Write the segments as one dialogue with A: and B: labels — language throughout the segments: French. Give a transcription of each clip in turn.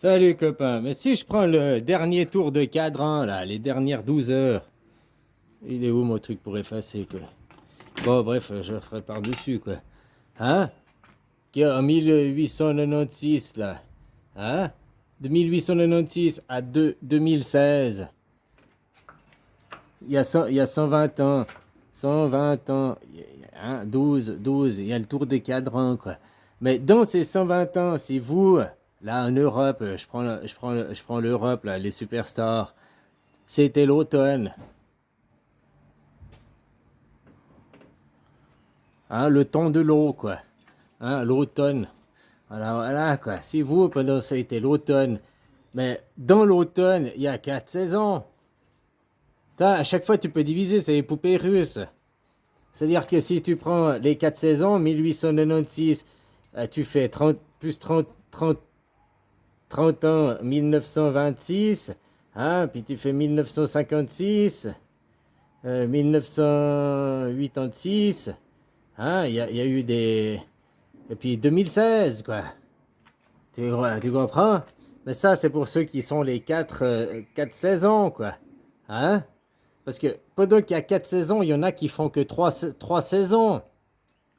A: Salut copain, mais si je prends le dernier tour de cadran, là, les dernières 12 heures, il est où mon truc pour effacer, quoi? Bon, bref, je le ferai par-dessus, quoi. Hein? En 1896, là. Hein? De 1896 à 2016. Il y a 120 ans. 120 ans. Hein? 12, il y a le tour des cadrans, quoi. Mais dans ces 120 ans, si vous, là, en Europe, je prends l'Europe, là, les superstars, c'était l'automne. Hein, le temps de l'eau, quoi. Hein, l'automne. Voilà, voilà, quoi. Si vous, pendant ça a été l'automne, mais dans l'automne, il y a 4 saisons. Putain, à chaque fois, tu peux diviser, c'est les poupées russes. C'est-à-dire que si tu prends les 4 saisons, 1896, tu fais 30 plus 30 ans, 1926, hein, puis tu fais 1956, 1986, hein, il y a eu des... Et puis 2016, quoi. Tu comprends? Mais ça, c'est pour ceux qui sont les 4 saisons, quoi. Hein? Parce que pendant qu'il y a 4 saisons, il y en a qui font que trois saisons.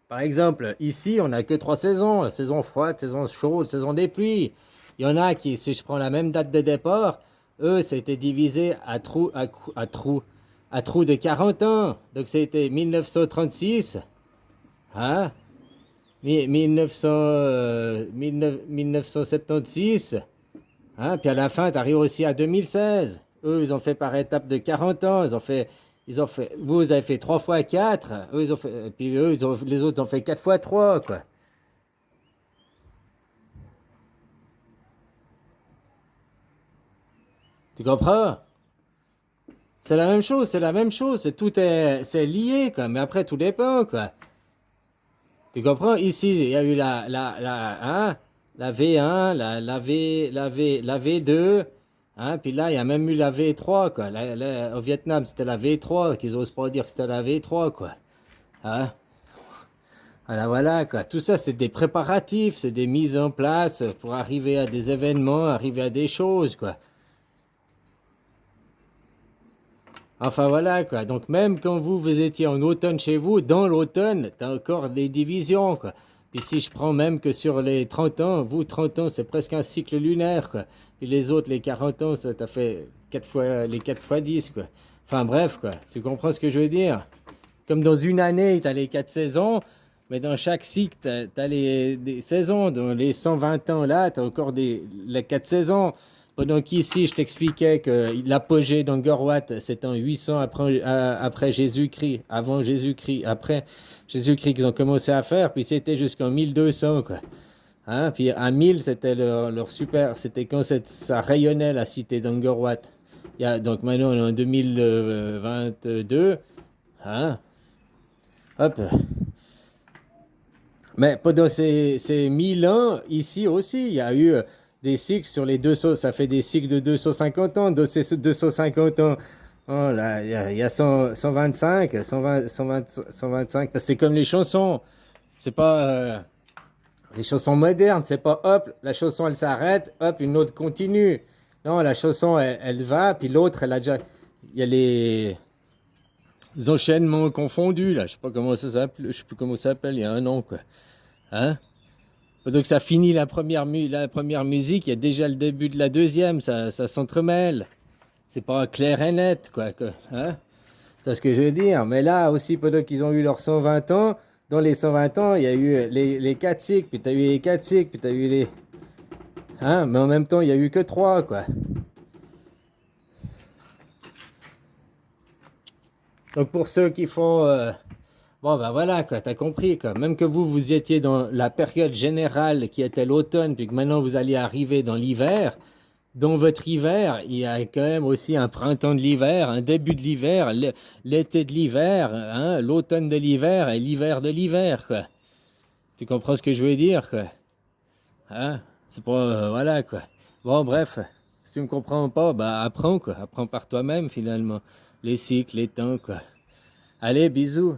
A: Par exemple, ici, on n'a que 3 saisons. La saison froide, saison chaude, saison des pluies. Il y en a qui, si je prends la même date de départ, eux, ça a été divisé à trous de 40 ans. Donc, c'était 1936, hein? 1900, 1976, hein? Puis à la fin, tu arrives aussi à 2016. Eux, ils ont fait par étapes de 40 ans. Vous avez fait 3 fois 4. Eux, ils ont fait, puis eux, les autres ont fait 4 fois 3, quoi. Tu comprends? C'est la même chose, c'est la même chose. C'est lié, quoi. Mais après, tout dépend, quoi. Tu comprends? Ici, il y a eu hein, la V1, la V2, hein, puis là, il y a même eu la V3, quoi. Au Vietnam, c'était la V3, qu'ils osent pas dire que c'était la V3, quoi. Hein? Voilà, voilà, quoi. Tout ça, c'est des préparatifs, c'est des mises en place pour arriver à des événements, arriver à des choses, quoi. Enfin, voilà, quoi. Donc, même quand vous étiez en automne chez vous, dans l'automne, t'as encore des divisions, quoi. Puis si je prends même que sur les 30 ans, vous, 30 ans, c'est presque un cycle lunaire, quoi. Puis les autres, les 40 ans, ça t'a fait 4 fois, les 4 fois 10, quoi. Enfin, bref, quoi. Tu comprends ce que je veux dire? Comme dans une année, tu as les 4 saisons, mais dans chaque cycle, tu as des saisons. Dans les 120 ans, là, tu as encore les 4 saisons. Pendant qu'ici, je t'expliquais que l'apogée d'Angkor-Wat, c'est en 800 après Jésus-Christ, avant Jésus-Christ, après Jésus-Christ qu'ils ont commencé à faire, puis c'était jusqu'en 1200, quoi. Hein? Puis à 1000, c'était leur super, c'était quand ça rayonnait la cité d'Angkor-Wat. Donc maintenant, on est en 2022. Hein? Hop. Mais pendant ces 1000 ans, ici aussi, il y a eu des cycles sur les 200, ça fait des cycles de 250 ans. De ces 250 ans, oh là, il y a 100, 125, 120, 120, 125, parce que c'est comme les chansons. C'est pas les chansons modernes, c'est pas hop, la chanson elle s'arrête, hop, une autre continue. Non, la chanson elle va, puis l'autre elle a déjà. Il y a les enchaînements confondus, là. Je sais pas comment ça s'appelle, je sais plus comment ça s'appelle, il y a un nom, quoi. Hein? Donc ça finit la première musique, il y a déjà le début de la deuxième, ça s'entremêle. C'est pas clair et net, quoi. Hein? C'est ce que je veux dire. Mais là aussi, pendant qu'ils ont eu leurs 120 ans, dans les 120 ans, il y a eu les 4 cycles, puis tu as eu les 4 cycles, puis tu as eu les... Hein? Mais en même temps, il n'y a eu que 3, quoi. Donc pour ceux qui font... bon, ben voilà, quoi, t'as compris, quoi. Même que vous étiez dans la période générale qui était l'automne, puis que maintenant vous alliez arriver dans l'hiver, dans votre hiver, il y a quand même aussi un printemps de l'hiver, un début de l'hiver, l'été de l'hiver, hein, l'automne de l'hiver et l'hiver de l'hiver, quoi. Tu comprends ce que je veux dire, quoi? Hein? C'est pas... voilà, quoi. Bon, bref, si tu me comprends pas, bah apprends, quoi. Apprends par toi-même, finalement. Les cycles, les temps, quoi. Allez, bisous.